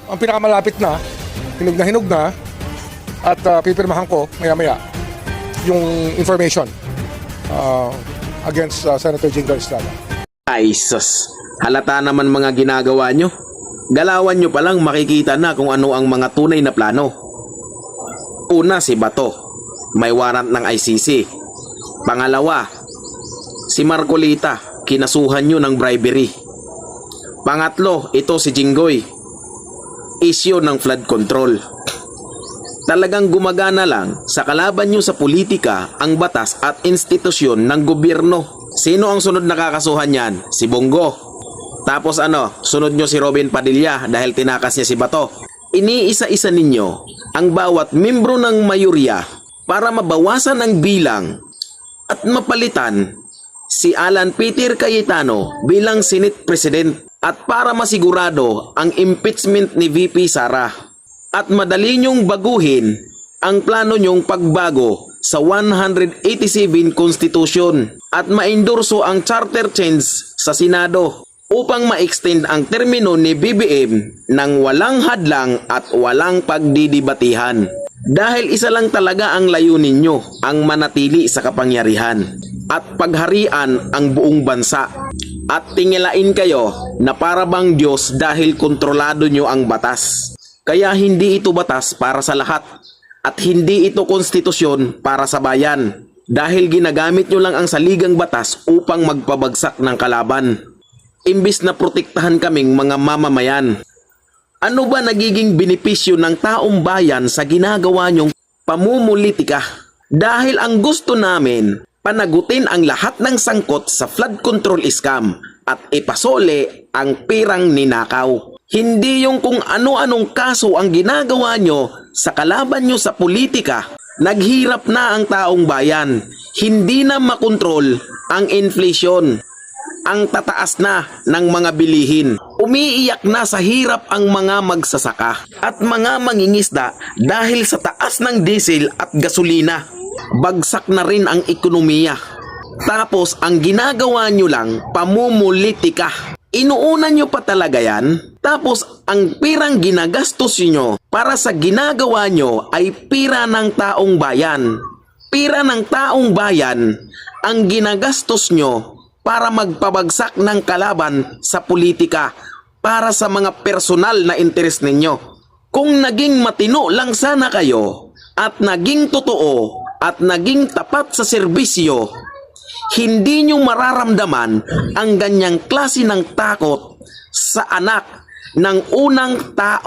ang pinakamalapit na, hinog na, at pipirmahan ko maya-maya yung information against Senator Jingo Estrada. Ay sus, halata naman mga ginagawa nyo. Galawan nyo palang makikita na kung ano ang mga tunay na plano. Una, si Bato, may warrant ng ICC. Pangalawa, si Marcolita, kinasuhan nyo ng bribery. Pangatlo, ito si Jinggoy, issue ng flood control. Talagang gumagana lang sa kalaban nyo sa politika ang batas at institusyon ng gobyerno. Sino ang sunod na kakasuhan yan? Si Bongo. Tapos sunod nyo si Robin Padilla dahil tinakas niya si Bato. Iniisa-isa ninyo ang bawat membro ng mayorya para mabawasan ang bilang at mapalitan si Alan Peter Cayetano bilang Senate President at para masigurado ang impeachment ni VP Sara. At madali nyong baguhin ang plano nyong pagbago sa 187 Constitution at maendorso ang charter change sa Senado upang ma-extend ang termino ni BBM ng walang hadlang at walang pagdidibatihan. Dahil isa lang talaga ang layunin nyo, ang manatili sa kapangyarihan at pagharian ang buong bansa. At tingilain kayo na para bang Diyos dahil kontrolado nyo ang batas. Kaya hindi ito batas para sa lahat at hindi ito konstitusyon para sa bayan. Dahil ginagamit nyo lang ang saligang batas upang magpabagsak ng kalaban. Imbis na protektahan kaming mga mamamayan. Ano ba nagiging benepisyo ng taong bayan sa ginagawa nyong pamumulitika? Dahil ang gusto namin, panagutin ang lahat ng sangkot sa flood control scam at ipasole ang pirang ninakaw. Hindi yung kung ano-anong kaso ang ginagawa nyo sa kalaban nyo sa politika. Naghirap na ang taong bayan. Hindi na makontrol ang inflation. Ang tataas na ng mga bilihin. Umiiyak na sa hirap ang mga magsasaka at mga mangingisda dahil sa taas ng diesel at gasolina. Bagsak na rin ang ekonomiya. Tapos ang ginagawa nyo lang, pamumulitika. Inuuna nyo pa talaga yan? Tapos ang pirang ginagastos nyo para sa ginagawa nyo ay pira ng taong bayan. Pira ng taong bayan ang ginagastos nyo para magpabagsak ng kalaban sa politika para sa mga personal na interes ninyo. Kung naging matino lang sana kayo at naging totoo at naging tapat sa serbisyo, hindi nyo mararamdaman ang ganyang klase ng takot sa anak ng unang tao.